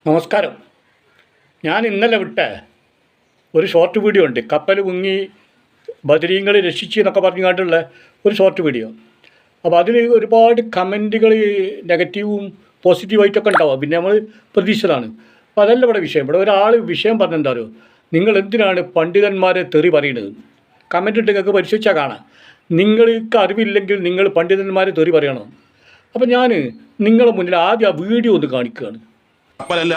നമസ്കാരം. ഞാൻ ഇന്നലെ വിട്ട ഒരു ഷോർട്ട് വീഡിയോ ഉണ്ട്. കപ്പൽ മുങ്ങി ബദരീങ്ങൾ രക്ഷിച്ച് എന്നൊക്കെ പറഞ്ഞുകൊണ്ടുള്ള ഒരു ഷോർട്ട് വീഡിയോ. അപ്പോൾ അതിൽ ഒരുപാട് കമൻറ്റുകൾ നെഗറ്റീവും പോസിറ്റീവായിട്ടൊക്കെ ഉണ്ടാവുക. പിന്നെ നമ്മൾ പ്രതീക്ഷിച്ചതാണ്. അപ്പോൾ അതല്ല ഇവിടെ വിഷയം. ഇവിടെ ഒരാൾ വിഷയം പറഞ്ഞെന്താ അറിയോ, നിങ്ങൾ എന്തിനാണ് പണ്ഡിതന്മാരെ തെറി പറയുന്നത്? കമൻറ്റ് ഇട്ട് നിങ്ങൾക്ക് പരിശോധിച്ചാൽ കാണാം. നിങ്ങൾക്ക് അറിവില്ലെങ്കിൽ നിങ്ങൾ പണ്ഡിതന്മാരെ തെറി പറയണം. അപ്പോൾ ഞാൻ നിങ്ങളുടെ മുന്നിൽ ആദ്യം ആ വീഡിയോ ഒന്ന് കാണിക്കുകയാണ്. കപ്പലല്ല,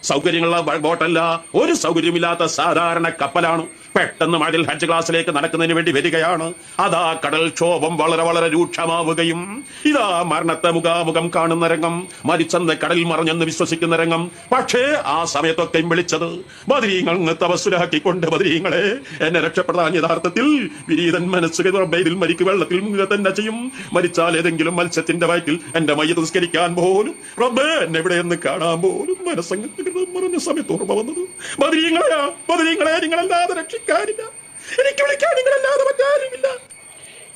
സൗകര്യങ്ങളുള്ള ബോട്ടല്ല, ഒരു സൗകര്യമില്ലാത്ത സാധാരണ കപ്പലാണ്. പെട്ടെന്ന് മഴയിൽ ഹജ്ജ് ക്ലാസ്സിലേക്ക് നടക്കുന്നതിന് വേണ്ടി വരികയാണ്. അതാ കടൽക്ഷോഭം വളരെ വളരെ രൂക്ഷമാവുകയും ഇതാ മരണത്തെ മുഖാമുഖം കാണുന്ന രംഗം, മരിച്ചെന്ന് കടലിൽ മറഞ്ഞെന്ന് വിശ്വസിക്കുന്ന രംഗം. പക്ഷേ ആ സമയത്തൊക്കെയും വിളിച്ചത് ബദരീങ്ങൾ തപസ്സുരാക്കിക്കൊണ്ട്, ബദരീങ്ങളെ എന്നെ രക്ഷപ്പെടാൻ യഥാർത്ഥത്തിൽ വിരീതൻ മനസ്സുകൾ റബ്ബയിൽ മരിക്ക് വെള്ളത്തിൽ മുങ്ങുക തന്നെ ചെയ്യും. മരിച്ചാൽ ഏതെങ്കിലും മത്സ്യത്തിന്റെ വയറ്റിൽ എന്റെ മയ്യത്ത് നിസ്കരിക്കാൻ പോലും റബ്ബേ എന്നെ എവിടെയെന്ന് കാണാൻ പോലും മനസ്സംഗത്തിൽ മറഞ്ഞ സമയത്ത് ഓർമ്മ വന്നത് ബദരീങ്ങളെ നിങ്ങളല്ലാതെ രക്ഷിക്കാനില്ല, എനിക്ക് വിളിക്കാൻ നിങ്ങളല്ലാതെ മറ്റാരുമില്ല.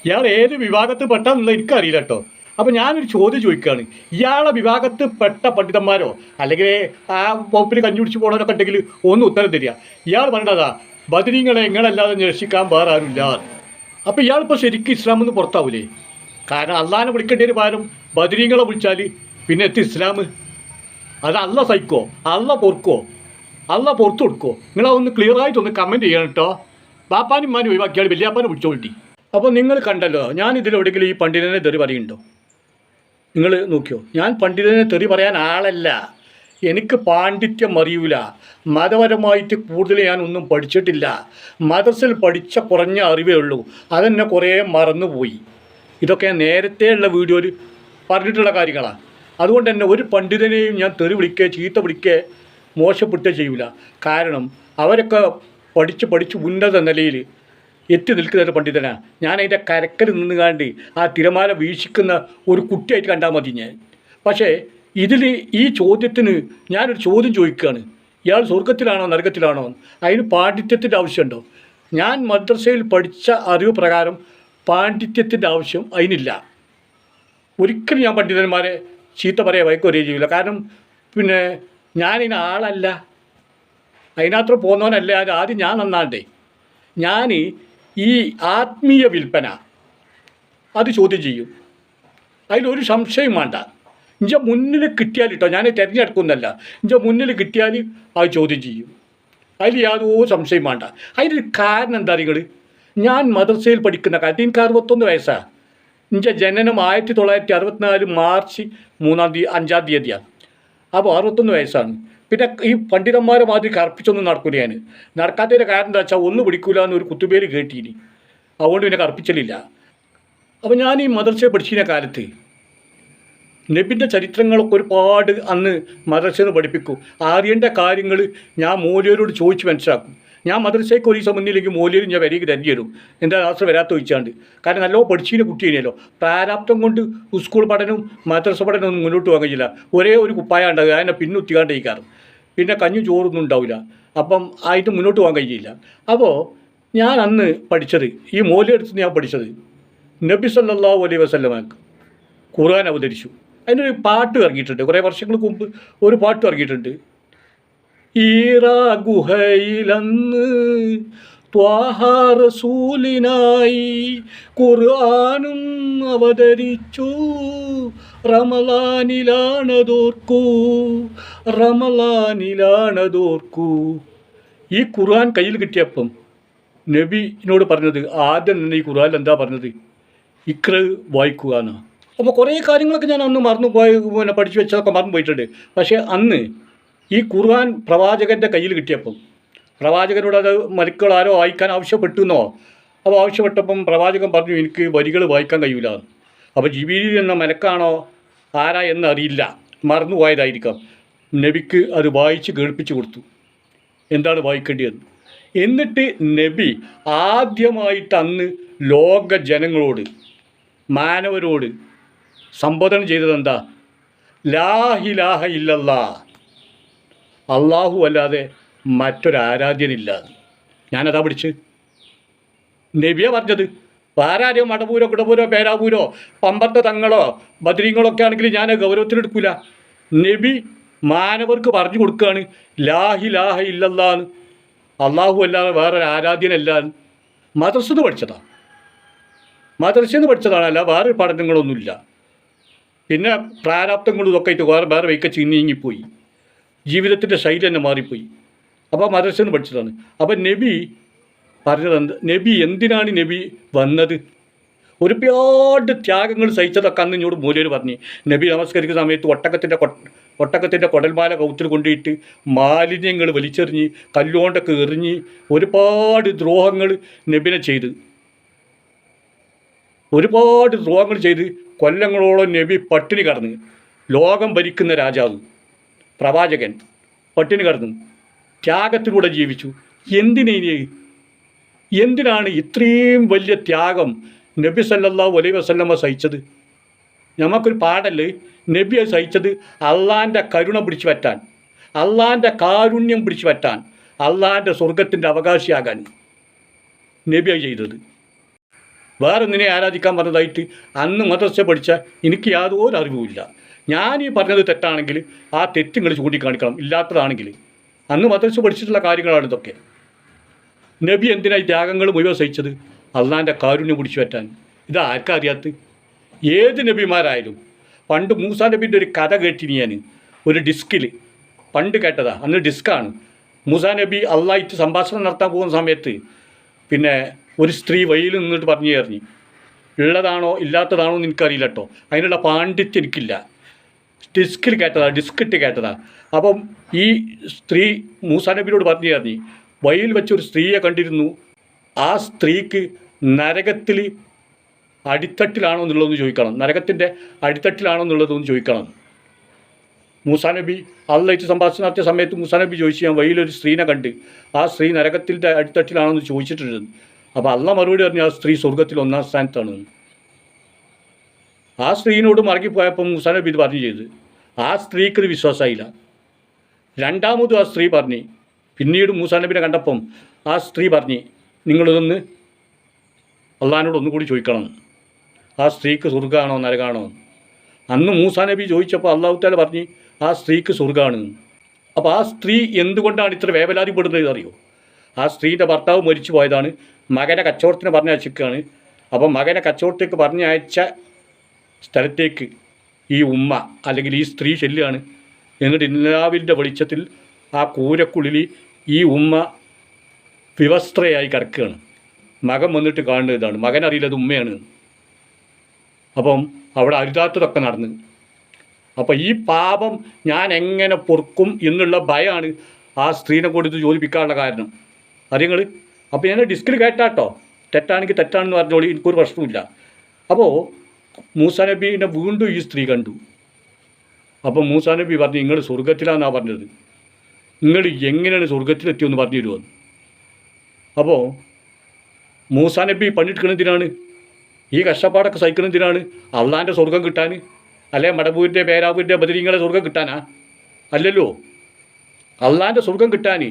ഇയാൾ ഏത് വിഭാഗത്തിൽ പെട്ടെന്നുള്ള എനിക്കറിയില്ല കേട്ടോ. അപ്പോൾ ഞാനൊരു ചോദ്യം ചോദിക്കുകയാണ്. ഇയാളെ വിഭാഗത്തിൽ പെട്ട പണ്ഡിതന്മാരോ അല്ലെങ്കിൽ ആ പോപ്പിൽ കഞ്ഞി പിടിച്ച് പോകണവരൊക്കെ ഉണ്ടെങ്കിൽ ഒന്ന് ഉത്തരം തരിക. ഇയാൾ പറഞ്ഞതാ ബദരീങ്ങളെ നിങ്ങളല്ലാതെ രക്ഷിക്കാൻ വേറെ ആരുമില്ല. അപ്പോൾ ഇയാളിപ്പോൾ ശരിക്കും ഇസ്ലാമിൽ നിന്ന് പുറത്താവൂലേ? കാരണം അള്ളാഹിനെ വിളിക്കേണ്ടതിന് പകരം ബദരീങ്ങളെ വിളിച്ചാൽ പിന്നെ എത്തി ഇസ്ലാം? അത് അള്ള സഹിക്കോ? അള്ള പൊറുക്കോ? അള്ള പുറത്തു കൊടുക്കുമോ? നിങ്ങളതൊന്ന് ക്ലിയറായിട്ടൊന്ന് കമൻറ്റ് ചെയ്യണം കേട്ടോ. ബാപ്പാനും മാനും ഒഴിവാക്കിയാൽ വലിയാപ്പാനെ വിളിച്ചോണ്ടി. അപ്പോൾ നിങ്ങൾ കണ്ടല്ലോ, ഞാൻ ഇതിലെവിടെയെങ്കിലും ഈ പണ്ഡിതനെ തെറി പറയുന്നുണ്ടോ? നിങ്ങൾ നോക്കിയോ, ഞാൻ പണ്ഡിതനെ തെറി പറയാൻ ആളല്ല. എനിക്ക് പാണ്ഡിത്യം അറിയൂല. മതപരമായിട്ട് കൂടുതൽ ഞാനൊന്നും പഠിച്ചിട്ടില്ല. മദ്രസയിൽ പഠിച്ച കുറഞ്ഞ അറിവേ ഉള്ളൂ. അതെന്നെ കുറേ മറന്നുപോയി. ഇതൊക്കെ നേരത്തെ ഉള്ള വീഡിയോയിൽ പറഞ്ഞിട്ടുള്ള കാര്യങ്ങളാണ്. അതുകൊണ്ട് തന്നെ ഒരു പണ്ഡിതനെയും ഞാൻ തെറി വിളിക്കുക, ചീത്ത വിളിക്കുക, മോശപ്പെട്ടേ ചെയ്യൂല. കാരണം അവരൊക്കെ പഠിച്ച് ഉന്നത നിലയിൽ എത്തി നിൽക്കുന്ന പണ്ഡിതനാണ്. ഞാൻ അതിൻ്റെ കരക്കൽ നിന്നുകാണ്ട് ആ തിരമാല വീക്ഷിക്കുന്ന ഒരു കുട്ടിയായിട്ട് കണ്ടാൽ മതി ഞാൻ. പക്ഷേ ഇതിൽ ഈ ചോദ്യത്തിന് ഞാനൊരു ചോദ്യം ചോദിക്കുകയാണ്. ഇയാൾ സ്വർഗത്തിലാണോ നരകത്തിലാണോ? അതിന് പാണ്ഡിത്യത്തിൻ്റെ ആവശ്യമുണ്ടോ? ഞാൻ മദ്രസയിൽ പഠിച്ച അറിവ് പ്രകാരം പാണ്ഡിത്യത്തിൻ്റെ ആവശ്യം അതിനില്ല. ഒരിക്കലും ഞാൻ പണ്ഡിതന്മാരെ ചീത്ത പറയാൻ വയ്ക്കുകയോ ചെയ്യില്ല. കാരണം പിന്നെ ഞാനിതിന് ആളല്ല, അതിനകത്ത് പോകുന്നവനല്ല. അത് ആദ്യം ഞാൻ നന്നാണ്ടേ. ഞാൻ ഈ ആത്മീയ വിൽപ്പന അത് ചോദ്യം ചെയ്യും. അതിലൊരു സംശയം വേണ്ട. ഇഞ്ച മുന്നിൽ കിട്ടിയാൽ കേട്ടോ, ഞാൻ തിരഞ്ഞെടുക്കുന്നല്ല, ഇഞ്ച മുന്നിൽ കിട്ടിയാൽ അത് ചോദ്യം ചെയ്യും. അതിൽ യാതൊരു സംശയം വേണ്ട. അതിൻ്റെ കാരണം എന്താ? നിങ്ങൾ ഞാൻ മദ്രസയിൽ പഠിക്കുന്ന കാലത്ത് എനിക്ക് 61 വയസ്സാണ്. ഇഞ്ച ജനനം 1964 മാർച്ച് 5-ാം തീയതിയാണ്. അപ്പോൾ 61 വയസ്സാണ്. പിന്നെ ഈ പണ്ഡിതന്മാരെ മാതിരി കറുപ്പിച്ചൊന്നും നടക്കില്ല. ഞാൻ നടക്കാത്തതിൻ്റെ കാരണം എന്താ വെച്ചാൽ ഒന്ന് പിടിക്കൂല എന്നൊരു കുത്തുപേര് കേട്ടീനി. അതുകൊണ്ട് പിന്നെ കറുപ്പിച്ചലില്ല. അപ്പോൾ ഞാൻ ഈ മദ്രസയെ പഠിച്ചിരുന്ന കാലത്ത് നബിൻ്റെ ചരിത്രങ്ങളൊക്കെ ഒരുപാട് അന്ന് മദ്രസയിൽ നിന്ന് പഠിപ്പിക്കും. അറിയേണ്ട കാര്യങ്ങൾ ഞാൻ മൂല്യരോട് ചോദിച്ച് മനസ്സിലാക്കും. ഞാൻ മദ്രസയ്ക്ക് ഒരു ദിവസം മുന്നിലേക്ക് മൂല്യരും ഞാൻ വരികയ്ക്ക് തന്നെ തരും. എന്താ ക്ലാസ് വരാത്ത ചോദിച്ചാണ്ട്. കാരണം നല്ലോണം പഠിച്ചതിന് കുട്ടി കഴിഞ്ഞല്ലോ. പ്രാരാബ്ദം കൊണ്ട് സ്കൂൾ പഠനവും മദ്രസ പഠനവും ഒന്നും മുന്നോട്ട് പോകാൻ കഴിയില്ല. ഒരേ ഒരു കുപ്പായ ഉണ്ടാകുക, അതിനെ പിന്നുത്തിക്കാണ്ട് കഴിക്കാറ്. പിന്നെ കഞ്ഞും ചോറൊന്നും ഉണ്ടാവില്ല. അപ്പം ആയിട്ട് മുന്നോട്ട് പോകാൻ കഴിയില്ല. അപ്പോൾ ഞാൻ അന്ന് പഠിച്ചത്, ഈ മൂല്യടുത്ത് ഞാൻ പഠിച്ചത്, നബി സല്ലല്ലാഹു അലൈഹി വസല്ലമക്ക് ഖുർആൻ അവതരിച്ചു. അതിനൊരു പാട്ട് ഇറങ്ങിയിട്ടുണ്ട്. കുറേ വർഷങ്ങൾക്ക് മുമ്പ് ഒരു പാട്ട് ഇറങ്ങിയിട്ടുണ്ട്. ഈറാ ഗുഹയിലന്ന് ത്വാഹ റസൂലിനായി ഖുർആനും അവതരിച്ചു, റമളാനിലാണതോർക്കൂ, റമളാനിലാണതോർക്കൂ. ഈ ഖുർആൻ കയ്യിൽ കിട്ടിയപ്പം നബിനോട് പറഞ്ഞത് ആദ്യം തന്നെ ഈ ഖുർആനിൽ എന്താ പറഞ്ഞത്? ഇഖ്റ വായിക്കുക എന്നാണ്. അപ്പോൾ കുറേ കാര്യങ്ങളൊക്കെ ഞാൻ അന്ന് പിന്നെ പഠിച്ചു വെച്ചതൊക്കെ മറന്നു പോയിട്ടുണ്ട്. പക്ഷേ അന്ന് ഈ ഖുർആൻ പ്രവാചകൻ്റെ കയ്യിൽ കിട്ടിയപ്പം പ്രവാചകനോട് അത് മലക്കുകളാരോ വായിക്കാൻ ആവശ്യപ്പെട്ടു എന്നോ. അപ്പോൾ ആവശ്യപ്പെട്ടപ്പം പ്രവാചകൻ പറഞ്ഞു എനിക്ക് വരികൾ വായിക്കാൻ കഴിയില്ല. അപ്പോൾ ജിബീരിൽ എന്ന മലക്കാണോ ആരാ എന്നറിയില്ല, മറന്നുപോയതായിരിക്കാം. നബിക്ക് അത് വായിച്ച് കേൾപ്പിച്ചു കൊടുത്തു എന്താണ് വായിക്കേണ്ടത്. എന്നിട്ട് നബി ആദ്യമായിട്ട് അന്ന് ലോക ജനങ്ങളോട്, മാനവരോട് സംബോധന ചെയ്തത് എന്താ? ലാ ഇലാഹ ഇല്ലല്ലാഹ്, അള്ളാഹു അല്ലാതെ മറ്റൊരാരാധ്യനില്ല. ഞാനതാ പഠിച്ച്. നബിയെ പറഞ്ഞത്. വേറെ ആരെയും മടപൂരോ കിടപൂരോ പേരാപൂരോ പമ്പത്തെ തങ്ങളോ ബദ്രീങ്ങളോ ഒക്കെ ആണെങ്കിൽ ഞാൻ ഗൗരവത്തിലെടുക്കില്ല. നബി മാനവർക്ക് പറഞ്ഞു കൊടുക്കുകയാണ് ലാഹിലാഹ ഇല്ലല്ലാന്ന്, അള്ളാഹു അല്ലാതെ വേറൊരു ആരാധ്യനല്ലാന്ന്. മദ്രസന്ന് പഠിച്ചതാണ്, മദ്രസന്ന് പഠിച്ചതാണ്, അല്ല വേറെ പഠനങ്ങളൊന്നുമില്ല. പിന്നെ പ്രാരാബ്ദങ്ങളും ഇതൊക്കെ ആയിട്ട് വേറെ വേറെ വൈക്ക നീങ്ങിപ്പോയി, ജീവിതത്തിൻ്റെ ശൈലി തന്നെ മാറിപ്പോയി. അപ്പോൾ മദ്രസന്ന് പഠിച്ചതാണ്. അപ്പം നബി പറഞ്ഞത് നബി എന്തിനാണ് നബി വന്നത്? ഒരുപാട് ത്യാഗങ്ങൾ സഹിച്ചതൊക്കെ അന്ന് ഇങ്ങോട്ട് മൂലയിൽ പറഞ്ഞ്. നബി നമസ്കരിക്കുന്ന സമയത്ത് ഒട്ടകത്തിൻ്റെ കുടൽമാല കൗത്തിൽ കൊണ്ടിട്ട് മാലിന്യങ്ങൾ വലിച്ചെറിഞ്ഞ് കല്ലുകൊണ്ടൊക്കെ എറിഞ്ഞ് ഒരുപാട് ദ്രോഹങ്ങൾ നബിനെ ചെയ്ത്, ഒരുപാട് ദ്രോഹങ്ങൾ ചെയ്ത് കൊല്ലങ്ങളോളം നബി പട്ടിണി കടന്ന്. ലോകം ഭരിക്കുന്ന രാജാവ്, പ്രവാചകൻ പട്ടിണി കടന്ന് ത്യാഗത്തിലൂടെ ജീവിച്ചു. എന്തിനാണ് ഇത്രയും വലിയ ത്യാഗം നബി സല്ലല്ലാഹു അലൈഹി വസല്ലമ സഹിച്ചത്? നമുക്കൊരു പാടല്ലേ, നബി അത് സഹിച്ചത് അള്ളാൻ്റെ കരുണ പിടിച്ചു പറ്റാൻ, അള്ളാൻ്റെ കാരുണ്യം പിടിച്ചു പറ്റാൻ, അള്ളാൻ്റെ സ്വർഗത്തിൻ്റെ അവകാശിയാകാൻ നബി അത് ചെയ്തത്. വേറൊന്നിനെ ആരാധിക്കാൻ പറഞ്ഞതായിട്ട് അന്ന് മദ്രസ പഠിച്ച എനിക്ക് യാതൊരു അറിവുമില്ല. ഞാൻ ഈ പറഞ്ഞത് തെറ്റാണെങ്കിൽ ആ തെറ്റുകൾ ചൂണ്ടിക്കാണിക്കണം, ഇല്ലാത്തതാണെങ്കിൽ. അന്ന് മദ്രസ പഠിച്ചിട്ടുള്ള കാര്യങ്ങളാണ് ഇതൊക്കെ. നബി എന്തിനായി ത്യാഗങ്ങൾ മുഴുവൻ സഹിച്ചത്? അള്ളാൻ്റെ കാരുണ്യം പിടിച്ചു പറ്റാൻ. ഇത് ആർക്കാ അറിയാത്ത? ഏത് നബിമാരായാലും. പണ്ട് മൂസാ നബിൻ്റെ ഒരു കഥ കേട്ടിനി ഞാൻ, ഒരു ഡിസ്കിൽ പണ്ട് കേട്ടതാ. അന്ന് ഡിസ്ക്കാണ്. മൂസാ നബി അള്ളായിട്ട് സംഭാഷണം നടത്താൻ പോകുന്ന സമയത്ത് പിന്നെ ഒരു സ്ത്രീ വഴിയിൽ നിന്നിട്ട് പറഞ്ഞു ഉള്ളതാണോ ഇല്ലാത്തതാണോ എന്ന് എനിക്കറിയില്ല കേട്ടോ, അതിനുള്ള പാണ്ഡിത്യം എനിക്കില്ല. ഡിസ്കിൽ കേട്ടതാ, ഡിസ്കിട്ട് കേട്ടതാ. അപ്പം ഈ സ്ത്രീ മൂസാ നബിയോട് പറഞ്ഞു വഴിയിൽ വെച്ചൊരു സ്ത്രീയെ കണ്ടിരുന്നു. ആ സ്ത്രീക്ക് നരകത്തിൽ അടിത്തട്ടിലാണോ എന്നുള്ളതെന്ന് ചോദിക്കണം, നരകത്തിൻ്റെ അടിത്തട്ടിലാണോ എന്നുള്ളതെന്ന് ചോദിക്കണം. മൂസാ നബി അള്ളായിട്ട് സംഭാഷണം നടത്തിയ സമയത്ത് മൂസാ നബി ചോദിച്ചു, ഞാൻ വഴിയിലൊരു സ്ത്രീനെ കണ്ട്, ആ സ്ത്രീ നരകത്തിൻ്റെ അടിത്തട്ടിലാണോ എന്ന് ചോദിച്ചിട്ടുണ്ട്. അപ്പോൾ അള്ള മറുപടി പറഞ്ഞു, ആ സ്ത്രീ സ്വർഗത്തിൽ 1-ാം സ്ഥാനത്താണ്. ആ സ്ത്രീനോട് മടങ്ങിപ്പോയപ്പോൾ മൂസാ നബി ഇത് പറഞ്ഞു ചെയ്ത്. ആ സ്ത്രീക്കൊരു വിശ്വാസമായില്ല. രണ്ടാമതും ആ സ്ത്രീ പറഞ്ഞ്, പിന്നീട് മൂസാ നബിനെ കണ്ടപ്പം ആ സ്ത്രീ പറഞ്ഞ്, നിങ്ങളിതൊന്ന് അള്ളാഹിനോട് ഒന്നുകൂടി ചോദിക്കണം, ആ സ്ത്രീക്ക് സ്വർഗ്ഗമാണോ നരകമാണോ. അന്ന് മൂസാ നബി ചോദിച്ചപ്പോൾ അള്ളാഹു തആല പറഞ്ഞ് ആ സ്ത്രീക്ക് സ്വർഗ്ഗമാണ്. അപ്പോൾ ആ സ്ത്രീ എന്തുകൊണ്ടാണ് ഇത്ര വേവലാതിപ്പെടുന്നത് അറിയോ? ആ സ്ത്രീൻ്റെ ഭർത്താവ് മരിച്ചു പോയതാണ്, മകനെ കച്ചവടത്തിന് പറഞ്ഞയച്ചിരിക്കുകയാണ്. അപ്പം മകനെ കച്ചവടത്തേക്ക് പറഞ്ഞയച്ച സ്ഥലത്തേക്ക് ഈ ഉമ്മ അല്ലെങ്കിൽ ഈ സ്ത്രീ ചെല്ലുകയാണ്. എന്നിട്ട് നിലാവിൻ്റെ വെളിച്ചത്തിൽ ആ കൂരക്കുള്ളിൽ ഈ ഉമ്മ വിവസ്ത്രയായി കിടക്കുകയാണ്. മകൻ വന്നിട്ട് കാണുന്നത് ഇതാണ്, മകനറിയില്ല അത് ഉമ്മയാണ്. അപ്പം അവിടെ അരുതാത്തതൊക്കെ നടന്ന്. അപ്പോൾ ഈ പാപം ഞാൻ എങ്ങനെ പൊറുക്കും എന്നുള്ള ഭയമാണ് ആ സ്ത്രീനെ കൊടുത്ത് ജോലിപ്പിക്കാനുള്ള കാരണം. അറിയങ്ങൾ. അപ്പോൾ ഞാൻ ഡിസ്കിൽ കേട്ടാട്ടോ, തെറ്റാണെങ്കിൽ തെറ്റാണെന്ന് പറഞ്ഞോളി, എനിക്കൊരു പ്രശ്നമില്ല. അപ്പോൾ മൂസാ നബീനെ വീണ്ടും ഈ സ്ത്രീ കണ്ടു. അപ്പം മൂസാ നബി പറഞ്ഞു, നിങ്ങൾ സ്വർഗത്തിലാണെന്നാണ് പറഞ്ഞത്, നിങ്ങൾ എങ്ങനെയാണ് സ്വർഗത്തിലെത്തിയെന്ന് പറഞ്ഞു തരുമെന്ന്. അപ്പോൾ മൂസാ നബി പണിയെടുക്കുന്നതിനാണ്, ഈ കഷ്ടപ്പാടൊക്കെ സഹിക്കുന്നതിനാണ്? അള്ളാൻ്റെ സ്വർഗം കിട്ടാൻ, അല്ലെ മടവൂരിൻ്റെ പേരാവൂരിൻ്റെ ബദരീങ്ങളെ സ്വർഗം കിട്ടാനാ? അല്ലല്ലോ, അള്ളാൻ്റെ സ്വർഗം കിട്ടാൻ.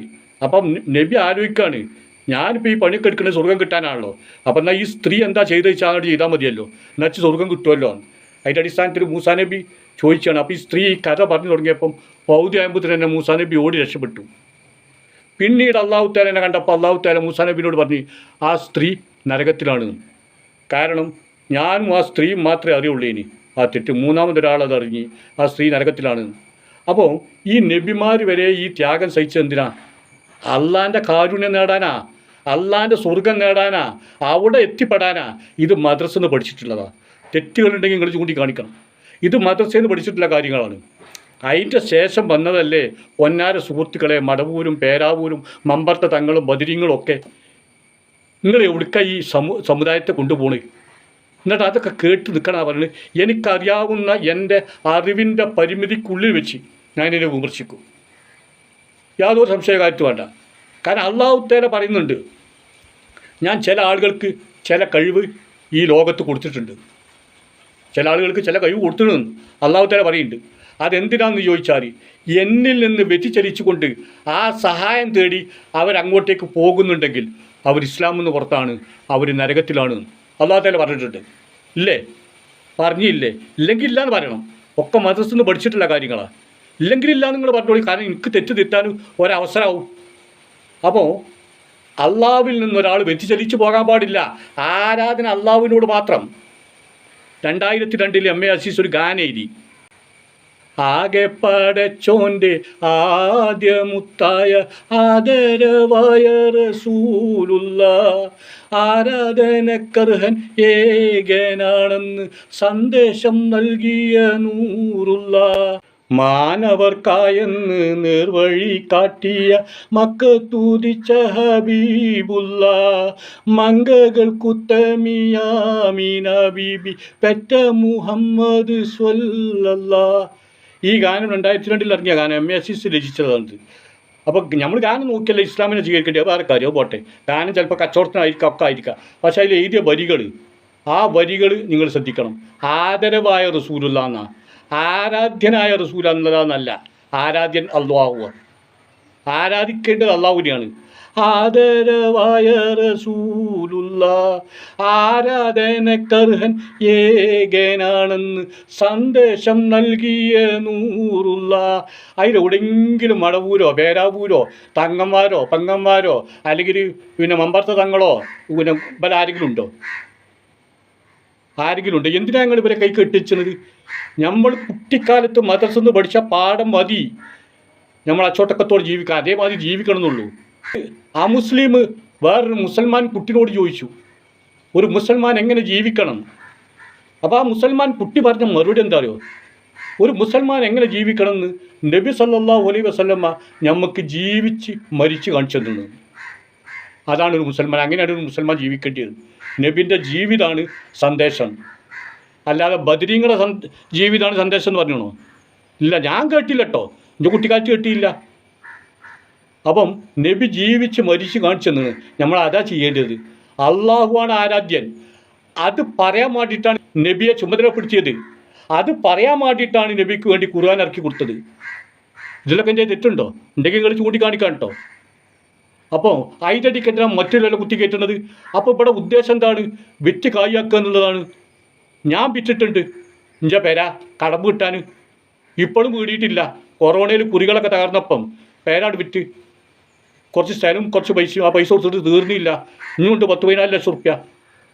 അപ്പം നബി ആലോചിക്കുകയാണ്, ഞാനിപ്പോൾ ഈ പണിയൊക്കെ എടുക്കുന്നത് സ്വർഗം കിട്ടാനാണല്ലോ. അപ്പം എന്നാൽ ഈ സ്ത്രീ എന്താ ചെയ്ത് വെച്ചാൽ അങ്ങോട്ട് ചെയ്താൽ മതിയല്ലോ, എന്നുവെച്ച് സ്വർഗം കിട്ടുമല്ലോ. അതിൻ്റെ അടിസ്ഥാനത്തിൽ മൂസാ നബി ചോദിച്ചാണ്. അപ്പോൾ ഈ സ്ത്രീ ഈ കഥ പറഞ്ഞു തുടങ്ങിയപ്പം പൗതി ആകുമ്പോഴത്തേന് തന്നെ മൂസാ നബി ഓടി രക്ഷപ്പെട്ടു. പിന്നീട് അള്ളാഹു തആലനെ കണ്ടപ്പോൾ അള്ളാഹു തആല മൂസാ നബിയോട് പറഞ്ഞു, ആ സ്ത്രീ നരകത്തിലാണ്. കാരണം ഞാനും ആ സ്ത്രീയും മാത്രമേ അറിയുള്ളൂ. ഇനി ആ തെറ്റ് മൂന്നാമതൊരാളത് അറിഞ്ഞ് ആ സ്ത്രീ നരകത്തിലാണ്. അപ്പോൾ ഈ നബിമാർ വരെ ഈ ത്യാഗം സഹിച്ചത് എന്തിനാ? അള്ളാൻ്റെ കാരുണ്യം നേടാനാ, അള്ളാൻ്റെ സ്വർഗം നേടാനാ, അവിടെ എത്തിപ്പെടാനാ. ഇത് മദ്രസയിൽ നിന്ന് പഠിച്ചിട്ടുള്ളതാണ്. തെറ്റുകളുണ്ടെങ്കിൽ നിങ്ങൾ ചൂണ്ടിക്കാണിക്കണം. ഇത് മദ്രസയിൽ നിന്ന് പഠിച്ചിട്ടുള്ള കാര്യങ്ങളാണ്. അതിൻ്റെ ശേഷം വന്നതല്ലേ പൊന്നാര സുഹൃത്തുക്കളെ മടവൂരും പേരാവൂരും മമ്പർത്ത തങ്ങളും ബദിരിങ്ങളും ഒക്കെ. നിങ്ങൾ എവിടുക്ക ഈ സമുദായത്തെ കൊണ്ടുപോകണേ? എന്നിട്ട് അതൊക്കെ കേട്ട് നിൽക്കണം പറയുന്നത്. എനിക്കറിയാവുന്ന എൻ്റെ അറിവിൻ്റെ പരിമിതിക്കുള്ളിൽ വെച്ച് ഞാനിതിനെ വിമർശിക്കും, യാതൊരു സംശയകാര്യത്ത് വേണ്ട. കാരണം അള്ളാഹു തആല പറയുന്നുണ്ട്, ഞാൻ ചില ആളുകൾക്ക് ചില കഴിവ് ഈ ലോകത്ത് കൊടുത്തിട്ടുണ്ട്, ചില ആളുകൾക്ക് ചില കഴിവ് കൊടുത്തിട്ടുണ്ട് അള്ളാഹു തആല പറയുന്നുണ്ട്. അതെന്തിനാണെന്ന് ചോദിച്ചാൽ, എന്നിൽ നിന്ന് വ്യതിചലിച്ചുകൊണ്ട് ആ സഹായം തേടി അവരങ്ങോട്ടേക്ക് പോകുന്നുണ്ടെങ്കിൽ അവർ ഇസ്ലാമിൽ നിന്ന് പുറത്താണ്, അവർ നരകത്തിലാണ് അള്ളാഹു തആല പറഞ്ഞിട്ടുണ്ട്. ഇല്ലേ? പറഞ്ഞില്ലേ? ഇല്ലെങ്കിൽ ഇല്ലയെന്ന് പറയണം. ഒക്കെ മദ്രസയിൽ നിന്ന് പഠിച്ചിട്ടുള്ള കാര്യങ്ങളാണ്. ഇല്ലെങ്കിലില്ല നിങ്ങൾ പറഞ്ഞോളൂ. കാരണം എനിക്ക് തെറ്റ് തിരുത്താനും ഒരവസരമാവും. അപ്പോൾ അള്ളാഹുവിൽ നിന്നൊരാൾ വ്യതിചലിച്ചു പോകാൻ പാടില്ല. ആരാധന അള്ളാഹുവിനോട് മാത്രം. 2002 MA അസീസ് ഒരു ഗാനം എഴുതി. ആകെ പടച്ചോൻ്റെ ആദ്യമുത്തായ ആദരവായ റസൂലുള്ള ആരാധനക്കർഹൻ ഏകനാണെന്ന് സന്ദേശം നൽകിയ നൂറുള്ള മാനവർക്കായെന്ന് നേർവഴി കാട്ടിയ മക്കത്തൂതിച്ച ഹബീബുള്ള മംഗകൾക്കുത്തമിയാമീന ബീബി പെറ്റ മുഹമ്മദ് സ്വല്ലല്ലാഹ്. ഈ ഗാനം 2002 ഇറങ്ങിയ ഗാനം MA അസീസ് രചിച്ചതാണ്. അപ്പോൾ നമ്മൾ ഗാനം നോക്കിയല്ല ഇസ്ലാമിനെ സ്വീകരിക്കേണ്ടത്. വേറെ കാര്യം പോട്ടെ, ഗാനം ചിലപ്പോൾ കച്ചവടത്തിനായിരിക്കാം, ഒക്കെ ആയിരിക്കാം. പക്ഷേ അതിൽ എഴുതിയ വരികൾ, ആ വരികൾ നിങ്ങൾ ശ്രദ്ധിക്കണം. ആദരവായ റസൂലുള്ള എന്നാണ്, ആരാധ്യനായ റസൂൽ എന്നല്ല. ആരാധ്യൻ അള്ളാഹുവാണ്, ആരാധിക്കേണ്ടത് അള്ളാഹുവിനെയാണ്. ആദരവായ റസൂലുള്ള ആരാധനക്കർഹൻ ഏകനാണെന്ന് സന്ദേശം നൽകിയ നൂറുള്ള. അതിലെവിടെയെങ്കിലും മടവൂരോ പേരാവൂരോ തങ്ങന്മാരോ പെങ്ങന്മാരോ അല്ലെങ്കിൽ പിന്നെ മമ്പർത്ത തങ്ങളോ പിന്നെ ഇവർ ആരെങ്കിലും ഉണ്ടോ? എന്തിനാ ഞങ്ങൾ ഇവരെ കൈ കെട്ടിച്ചത്? നമ്മൾ കുട്ടിക്കാലത്ത് മദ്രസയിൽ നിന്ന് പഠിച്ച പാഠം മതി നമ്മൾ അച്ചോട്ടക്കത്തോടെ ജീവിക്കുക. അതേമാതിരി ജീവിക്കണം എന്നുള്ളൂ. ആ മുസ്ലിം വേറൊരു മുസൽമാൻ കുട്ടിയോട് ചോദിച്ചു, ഒരു മുസൽമാൻ എങ്ങനെ ജീവിക്കണം? അപ്പോൾ ആ മുസൽമാൻ കുട്ടി പറഞ്ഞ മറുപടി എന്താ അറിയോ? ഒരു മുസൽമാൻ എങ്ങനെ ജീവിക്കണം എന്ന് നബി സല്ലല്ലാഹു അലൈഹി വസല്ലമ നമുക്ക് ജീവിച്ച് മരിച്ച് കാണിച്ചു തന്നു. അതാണ് ഒരു മുസൽമാൻ. അങ്ങനെയാണ് ഒരു മുസൽമാൻ ജീവിക്കേണ്ടത്. നബിൻ്റെ ജീവിതമാണ് സന്ദേശം, അല്ലാതെ ബദരീങ്ങളുടെ ജീവിതമാണ് സന്ദേശം എന്ന് പറഞ്ഞോ? ഇല്ല, ഞാൻ കേട്ടില്ല കേട്ടോ, എൻ്റെ കുട്ടിക്കാലത്ത് കേട്ടിയില്ല. അപ്പം നബി ജീവിച്ച് മരിച്ച് കാണിച്ചു തന്നത് നമ്മൾ അതാ ചെയ്യേണ്ടത്. അള്ളാഹുവാണ് ആരാധ്യൻ. അത് പറയാൻ വേണ്ടിയിട്ടാണ് നബിയെ ചുമതലപ്പെടുത്തിയത്. അത് പറയാൻ വേണ്ടിയിട്ടാണ് നബിക്ക് വേണ്ടി ഖുർആൻ ഇറക്കി കൊടുത്തത്. ഇതിലൊക്കെ എൻ്റെ തെറ്റുണ്ടോ? ഉണ്ടെങ്കിൽ നിങ്ങൾ ചൂണ്ടിക്കാണിക്കാൻ കേട്ടോ. അപ്പോൾ അതിൻ്റെ മറ്റുള്ള കുത്തി കയറ്റുന്നത്. അപ്പോൾ ഇവിടെ ഉദ്ദേശം എന്താണ്? വിറ്റ് കായാക്കുക എന്നുള്ളതാണ്. ഞാൻ വിറ്റിട്ടുണ്ട് എൻ്റെ പേര കടമ്പ് കിട്ടാൻ. ഇപ്പോഴും വീടിയിട്ടില്ല. കൊറോണയിൽ കുറികളൊക്കെ തകർന്നപ്പം പേരാട് വിറ്റ് കുറച്ച് സ്ഥലം കുറച്ച് പൈസ, ആ പൈസ കൊടുത്തിട്ട് തീർന്നില്ല. ഇനിയുണ്ട് 10-14 ലക്ഷം റുപ്യ.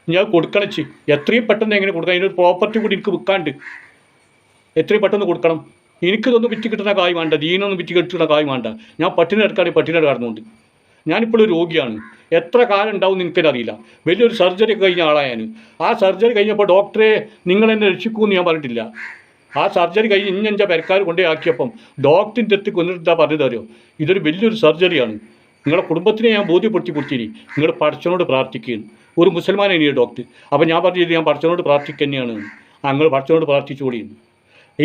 ഞാൻ കൊടുക്കണച്ച് എത്രയും പെട്ടെന്ന് എങ്ങനെ കൊടുക്കണം? അതിനൊരു പ്രോപ്പർട്ടി കൂടി എനിക്ക് വിൽക്കാണ്ട് എത്രയും പെട്ടെന്ന് കൊടുക്കണം. എനിക്കിതൊന്നും വിറ്റ് കിട്ടുന്ന കായ് വേണ്ട, ദീനൊന്നും വിറ്റ് കിട്ടുന്ന കായ് വേണ്ട. ഞാൻ പട്ടിണി എടുക്കാതെ പട്ടിണി കടന്നുകൊണ്ട് ഞാനിപ്പോഴും രോഗിയാണ്. എത്ര കാലം ഉണ്ടാവും എന്ന് എനിക്കറിയില്ല. വലിയൊരു സർജറി ഒക്കെ കഴിഞ്ഞ ആളായാണ്. ആ സർജറി കഴിഞ്ഞപ്പോൾ ഡോക്ടറെ നിങ്ങൾ എന്നെ രക്ഷിക്കുമെന്ന് ഞാൻ പറഞ്ഞിട്ടില്ല. ആ സർജറി കഴിഞ്ഞ് എൻ്റെ പെരക്കാർ കൊണ്ടേ ആക്കിയപ്പം ഡോക്ടറിൻ്റെ അടുത്ത് കൊണ്ടിട്ടാ പറഞ്ഞത് അറിയോ? ഇതൊരു വലിയൊരു സർജറിയാണ്, നിങ്ങളുടെ കുടുംബത്തിനെ ഞാൻ ബോധ്യപ്പെടുത്തി കൊടുത്തിരി, നിങ്ങൾ പടച്ചവനോട് പ്രാർത്ഥിക്കുകയാണ്. ഒരു മുസൽമാനാണ് ഈ ഡോക്ടർ. അപ്പോൾ ഞാൻ പറഞ്ഞത് ഞാൻ പടച്ചവനോട് പ്രാർത്ഥിക്കുക തന്നെയാണ്. നിങ്ങൾ പടച്ചവനോട് പ്രാർത്ഥിച്ചുകൂടിയാണ്.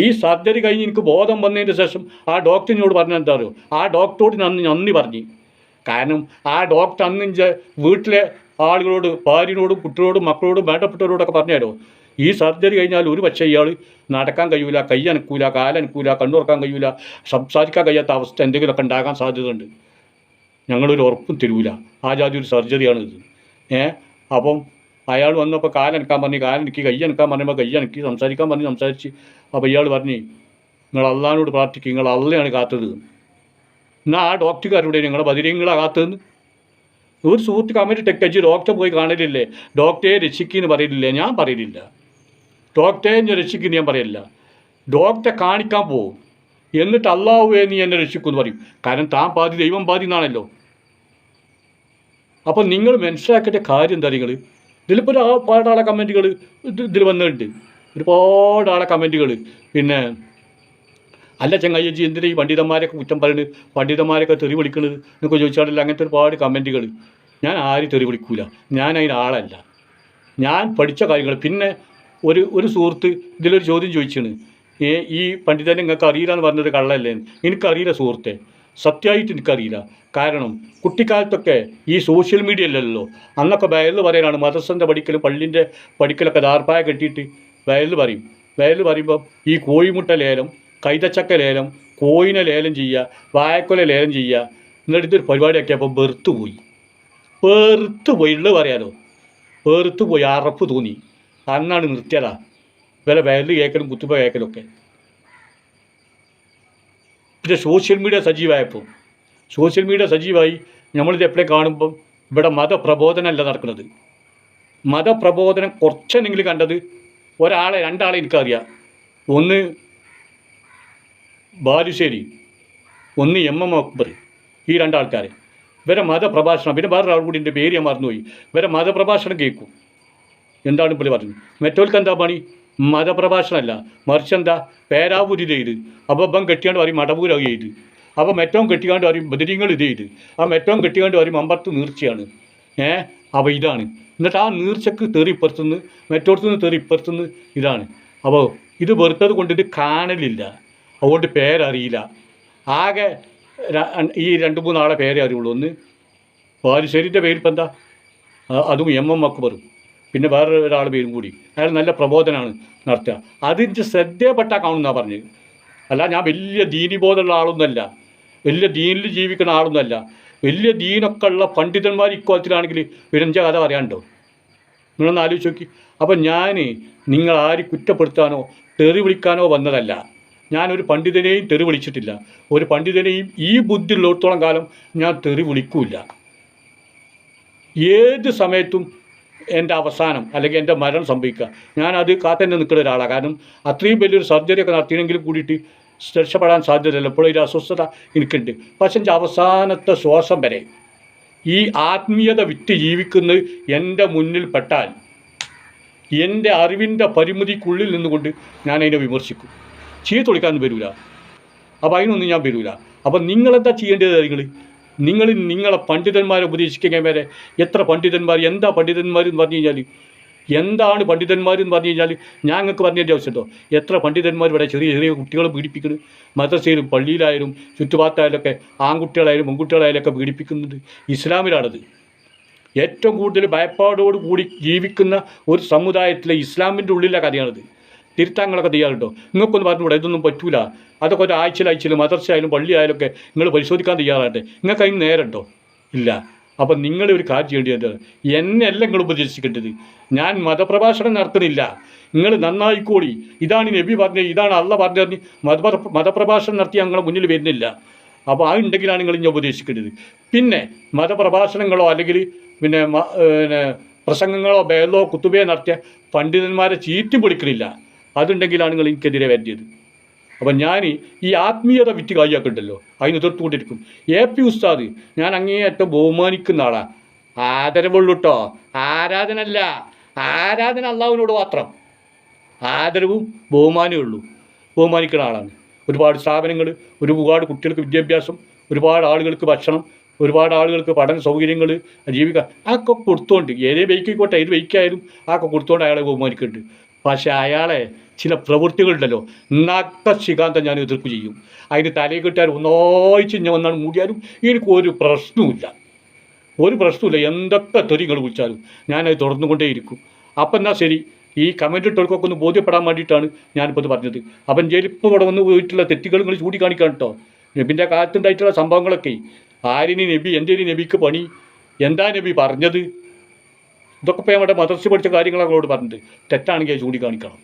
ഈ സർജറി കഴിഞ്ഞ് എനിക്ക് ബോധം വന്നതിൻ്റെ ശേഷം ആ ഡോക്ടറിനോട് പറഞ്ഞാൽ എന്താ അറിയോ? ആ ഡോക്ടറോട് നന്ദി പറഞ്ഞു. കാരണം ആ ഡോക്ടർ അന്ന് വീട്ടിലെ ആളുകളോട്, ഭാര്യനോടും കുട്ടികളോടും മക്കളോടും വേണ്ടപ്പെട്ടവരോടൊക്കെ പറഞ്ഞാലോ, ഈ സർജറി കഴിഞ്ഞാൽ ഒരു പക്ഷേ ഇയാൾ നടക്കാൻ കഴിയൂല, കൈ അനക്കൂല, കാലനക്കൂല, കണ്ണുറക്കാൻ കഴിയൂല, സംസാരിക്കാൻ കഴിയാത്ത അവസ്ഥ എന്തെങ്കിലുമൊക്കെ ഉണ്ടാകാൻ സാധ്യതയുണ്ട്. ഞങ്ങളൊരു ഉറപ്പും തരൂല. ആ ജാതി ഒരു സർജറിയാണ് ഇത്. അപ്പം അയാൾ വന്നപ്പോൾ കാലനക്കാൻ പറഞ്ഞ് കാലനക്കി, കൈ അനക്കാൻ പറഞ്ഞപ്പോൾ കൈ അനക്കി, സംസാരിക്കാൻ പറഞ്ഞ് സംസാരിച്ച്. അപ്പോൾ ഇയാൾ പറഞ്ഞ് നിങ്ങൾ അള്ളാഹിനോട് പ്രാർത്ഥിക്കുക, നിങ്ങൾ അള്ളയാണ് കാത്തത്. എന്നാൽ ആ ഡോക്ടർക്കാരുടെ നിങ്ങളെ ബദിരീങ്ങളാണ് കാത്തതെന്ന് ഒരു സുഹൃത്ത് കമൻറ്റ് ടെക്കച്ച് ഡോക്ടറെ പോയി കാണലില്ലേ, ഡോക്ടറെ രക്ഷിക്കുമെന്ന് പറയലില്ലേ? ഞാൻ പറയലില്ല. ഡോക്ടറെ ഞാൻ രക്ഷിക്കുന്നു ഞാൻ പറയില്ല. ഡോക്ടറെ കാണിക്കാൻ പോകും, എന്നിട്ട് അള്ളാഹുവേ നീ എന്നെ രക്ഷിക്കുമെന്ന് പറയും. കാരണം താൻ പാതി ദൈവം പാതി എന്നാണല്ലോ. അപ്പോൾ നിങ്ങൾ മനസ്സിലാക്കേണ്ട കാര്യം എന്താ? നിങ്ങൾ ഇതിലിപ്പോൾ ഒരുപാട് ആളെ കമൻറ്റുകൾ ഇതിൽ വന്നിട്ടുണ്ട്, ഒരുപാട് ആളെ കമൻറ്റുകൾ. പിന്നെ അല്ല ചങ്ങായിജി എന്തിനാ ഈ പണ്ഡിതന്മാരൊക്കെ കുറ്റം പറയുന്നത്, പണ്ഡിതന്മാരൊക്കെ തെറി വിളിക്കുന്നത് എന്നൊക്കെ ചോദിച്ചാടില്ല. അങ്ങനത്തെ ഒരുപാട് കമൻറ്റുകൾ. ഞാൻ ആരും തെറി വിളിക്കൂല, ഞാൻ അതിന് ആളല്ല. ഞാൻ പഠിച്ച കാര്യങ്ങൾ. പിന്നെ ഒരു സുഹൃത്ത് ഇതിലൊരു ചോദ്യം ചോദിച്ചാണ്, ഈ പണ്ഡിതനെ നിങ്ങൾക്ക് അറിയില്ല എന്ന് പറഞ്ഞൊരു കള്ളല്ലേ? എനിക്കറിയില്ല സുഹൃത്തെ, സത്യമായിട്ട് എനിക്കറിയില്ല. കാരണം കുട്ടിക്കാലത്തൊക്കെ ഈ സോഷ്യൽ മീഡിയ അല്ലല്ലോ. അന്നൊക്കെ വയലിൽ പറയാനാണ്, മദ്രസൻ്റെ പഠിക്കലും പള്ളിൻ്റെ പഠിക്കലൊക്കെ ദാർപ്പായ കെട്ടിയിട്ട് വയലിൽ പറയും. വയലിൽ പറയുമ്പോൾ ഈ കോഴിമുട്ട ലേലം, കൈതച്ചക്ക ലേലം, കോയിനെ ലേലം ചെയ്യുക, വായക്കൊല ലേലം ചെയ്യുക. എന്നിട്ട് ഇതൊരു പരിപാടിയൊക്കെയപ്പോൾ വെറുത്തു പോയി ഉള്ളത് പറയാലോ, വെറുത്തു പോയി, അറപ്പ് തോന്നി. അന്നാണ് നിർത്തിയതാ വില വയലിൽ കേൾക്കലും കുത്തുപ്പ കേൾക്കലൊക്കെ. പിന്നെ സോഷ്യൽ മീഡിയ സജീവമായി നമ്മളിത് എപ്പോഴും കാണുമ്പം ഇവിടെ മതപ്രബോധനമല്ല നടക്കുന്നത്. മതപ്രബോധനം കുറച്ചെങ്കിലും കണ്ടത് രണ്ടാളെ എനിക്കറിയാം. ഒന്ന് ബാലുശ്ശേരി, ഒന്ന് MM അക്ബർ. ഈ രണ്ടാൾക്കാർ ഇവരെ മതപ്രഭാഷണം, പിന്നെ വേറെ ആൾ കൂടി എൻ്റെ പേര് ഞാൻ മറന്നുപോയി. ഇവരെ മതപ്രഭാഷണം കേൾക്കും. എന്താണ് ഇപ്പോൾ പറഞ്ഞത്? മറ്റോൽക്ക് എന്താ പണി? മതപ്രഭാഷണമല്ല, മറിച്ച് എന്താ പേരാവൂര് ചെയ്ത്, അപ്പോൾ ഇപ്പം കെട്ടിയാണ്ട് പറയും മടവൂരായി ചെയ്ത്, അപ്പോൾ മറ്റവും കെട്ടിക്കാണ്ട് പറയും ബദരീങ്ങൾ ഇത് ചെയ്ത്, ആ മറ്റവും കെട്ടിക്കാണ്ട് പറയും അമ്പർത്ത് നീർച്ചയാണ്. അപ്പോൾ ഇതാണ്. എന്നിട്ട് ആ നീർച്ചക്ക് തെറി ഇപ്പുറത്തുനിന്ന്, മറ്റോടത്തുനിന്ന് തെറി ഇപ്പുറത്തുനിന്ന്. ഇതാണ്. അപ്പോൾ ഇത് വെറുത്തത് കൊണ്ട് ഇത് കാണലില്ല, അതുകൊണ്ട് പേരറിയില്ല. ആകെ ഈ 2-3 ആളെ പേരേ അറിയുള്ളൂ. ഒന്ന് ബാലുശ്ശേരിൻ്റെ പേരിപ്പോൾ എന്താ, അതും MM അക്ബറും, പിന്നെ വേറെ ഒരാളുടെ പേരും കൂടി. അയാൾ നല്ല പ്രബോധനമാണ് നടത്തുക. അതിൻ്റെ ശ്രദ്ധയപ്പെട്ടാൽ കാണുമെന്നാണ് പറഞ്ഞത്. അല്ല ഞാൻ വലിയ ദീനിബോധമുള്ള ആളൊന്നുമല്ല, വലിയ ദീനിൽ ജീവിക്കുന്ന ആളൊന്നുമല്ല. വലിയ ദീനൊക്കെ ഉള്ള പണ്ഡിതന്മാർ ഇക്കോലത്തിലാണെങ്കിൽ വിരഞ്ച കഥ പറയാനുണ്ടോ? നിങ്ങളൊന്ന് ആലോചിച്ച് നോക്കി. അപ്പം ഞാൻ നിങ്ങളാരും കുറ്റപ്പെടുത്താനോ തെറി വിളിക്കാനോ വന്നതല്ല. ഞാനൊരു പണ്ഡിതനെയും തെറി വിളിച്ചിട്ടില്ല. ഒരു പണ്ഡിതനെയും ഈ ബുദ്ധി ഉള്ളിടത്തോളം കാലം ഞാൻ തെറി വിളിക്കൂല. ഏത് സമയത്തും എൻ്റെ അവസാനം അല്ലെങ്കിൽ എൻ്റെ മരണം സംഭവിക്കുക, ഞാനത് കാത്തന്നെ നിൽക്കുന്ന ഒരാളാണ്. കാരണം അത്രയും വലിയൊരു സർജറിയൊക്കെ നടത്തിയെങ്കിലും കൂടിയിട്ട് രക്ഷപ്പെടാൻ സാധ്യതയില്ല. എപ്പോഴും ഒരു അസ്വസ്ഥത എനിക്കുണ്ട്. പക്ഷേ എൻ്റെ അവസാനത്തെ ശ്വാസം വരെ ഈ ആത്മീയത വിറ്റ് ജീവിക്കുന്നത് എൻ്റെ മുന്നിൽ പെട്ടാൽ എൻ്റെ അറിവിൻ്റെ പരിമിതിക്കുള്ളിൽ നിന്നുകൊണ്ട് ഞാൻ അതിനെ വിമർശിക്കും. ചീത്ത വിളിക്കാനൊന്നും വരില്ല. അപ്പോൾ അതിനൊന്നും ഞാൻ വരില്ല. അപ്പം നിങ്ങളെന്താ ചെയ്യേണ്ടത്? നിങ്ങൾ നിങ്ങളെ പണ്ഡിതന്മാരെ ഉപദേശിക്കാൻ വരെ എത്ര പണ്ഡിതന്മാർ, എന്താ പണ്ഡിതന്മാരെന്ന് പറഞ്ഞു കഴിഞ്ഞാൽ, എന്താണ് പണ്ഡിതന്മാരെന്ന് പറഞ്ഞു കഴിഞ്ഞാൽ ഞങ്ങൾക്ക് പറഞ്ഞതിൻ്റെ ആവശ്യമുണ്ടോ? എത്ര പണ്ഡിതന്മാർ ഇവിടെ ചെറിയ ചെറിയ കുട്ടികളെ പീഡിപ്പിക്കുന്നത്, മദ്രസയിലും പള്ളിയിലായാലും ചുറ്റുപാത്തായാലൊക്കെ ആൺകുട്ടികളായാലും പെൺകുട്ടികളായാലും ഒക്കെ പീഡിപ്പിക്കുന്നുണ്ട്. ഇസ്ലാമിലാണത്. ഏറ്റവും കൂടുതൽ ഭയപ്പാടോട് കൂടി ജീവിക്കുന്ന ഒരു സമുദായത്തിലെ ഇസ്ലാമിൻ്റെ ഉള്ളിലെ കഥയാണിത്. തിരുത്താങ്ങളൊക്കെ തയ്യാറുണ്ടോ? നിങ്ങൾക്കൊന്ന് പറഞ്ഞുകൂടെ ഇതൊന്നും പറ്റൂല? അതൊക്കെ ഒരു ആഴ്ചയിൽ മദ്രസ ആയാലും പള്ളി ആയാലും ഒക്കെ നിങ്ങൾ പരിശോധിക്കാൻ തയ്യാറാകട്ടെ. നിങ്ങൾക്ക് അതിന് നേരമുണ്ടോ? ഇല്ല. അപ്പം നിങ്ങളൊരു കാര്യം ചെയ്യേണ്ടത്, എന്നെല്ലാം നിങ്ങൾ ഉപദേശിക്കേണ്ടത്. ഞാൻ മതപ്രഭാഷണം നടത്തുന്നില്ല. നിങ്ങൾ നന്നായിക്കോളി, ഇതാണ് നബി പറഞ്ഞത്, ഇതാണ് അള്ള പറഞ്ഞത്, മതപ്രഭാഷണം നടത്തി ഞങ്ങളെ മുന്നിൽ വരുന്നില്ല. അപ്പോൾ അതുണ്ടെങ്കിലാണ് നിങ്ങൾ ഇങ്ങനെ ഉപദേശിക്കേണ്ടത്. പിന്നെ മതപ്രഭാഷണങ്ങളോ അല്ലെങ്കിൽ പിന്നെ പ്രസംഗങ്ങളോ ബേലോ കുത്തുബയോ നടത്തിയ പണ്ഡിതന്മാരെ ചീറ്റി പൊളിക്കണില്ല. അതുണ്ടെങ്കിലാണ് നിങ്ങൾ എനിക്കെതിരെ വരേണ്ടത്. അപ്പം ഞാൻ ഈ ആത്മീയത വിറ്റ് കായ്യാക്കുണ്ടല്ലോ, അതിന് എതിർത്തുകൊണ്ടിരിക്കും. AP ഉസ്താദ് ഞാൻ അങ്ങേയറ്റം ബഹുമാനിക്കുന്ന ആളാണ്. ആദരവുള്ളൂ കേട്ടോ, ആരാധനല്ല. ആരാധന അള്ളാഹുവിനോട് മാത്രം. ആദരവും ബഹുമാനമേ ഉള്ളൂ. ബഹുമാനിക്കുന്ന ആളാണ്. ഒരുപാട് സ്ഥാപനങ്ങൾ, ഒരുപാട് കുട്ടികൾക്ക് വിദ്യാഭ്യാസം, ഒരുപാട് ആളുകൾക്ക് ഭക്ഷണം, ഒരുപാട് ആളുകൾക്ക് പഠന സൗകര്യങ്ങൾ, ജീവിക്കാൻ അതൊക്കെ കൊടുത്തോണ്ട്, ഏതേ ബൈക്കായിക്കോട്ടെ ഏത് ബൈക്കായാലും അതൊക്കെ കൊടുത്തോണ്ട് അയാളെ ബഹുമാനിക്കുന്നുണ്ട്. പക്ഷേ അയാളെ ചില പ്രവൃത്തികളുണ്ടല്ലോ, നക്ക ശികാന്തം ഞാൻ എതിർപ്പ് ചെയ്യും. അതിന് തലയിൽ കിട്ടാൻ ഒന്നാഴ്ച ഞാൻ വന്നാണ് മൂടിയാലും എനിക്കൊരു പ്രശ്നവുമില്ല. എന്തൊക്കെ തെറികൾ വിളിച്ചാലും ഞാനത് തുറന്നുകൊണ്ടേയിരിക്കും. അപ്പം എന്നാൽ ശരി, ഈ കമൻറ്റ് ഇട്ടവർക്കൊക്കെ ഒന്ന് ബോധ്യപ്പെടാൻ വേണ്ടിയിട്ടാണ് ഞാനിപ്പോൾ ഇത് പറഞ്ഞത്. അപ്പം ജയിലിപ്പോൾ ഇവിടെ വന്ന് പോയിട്ടുള്ള തെറ്റുകൾ നിങ്ങൾ ചൂണ്ടിക്കാണിക്കാൻ കേട്ടോ. നബിൻ്റെ കാലത്തുണ്ടായിട്ടുള്ള സംഭവങ്ങളൊക്കെ, ആരിനി നബി, എൻ്റെ നബിക്ക് പണി, എന്താ നബി പറഞ്ഞത്, ഇതൊക്കെ ഇപ്പോൾ നമ്മുടെ മദ്രസ പഠിച്ച കാര്യങ്ങളാണ് അവളോട് പറഞ്ഞത്. തെറ്റാണെങ്കിൽ ചൂണ്ടിക്കാണിക്കണം.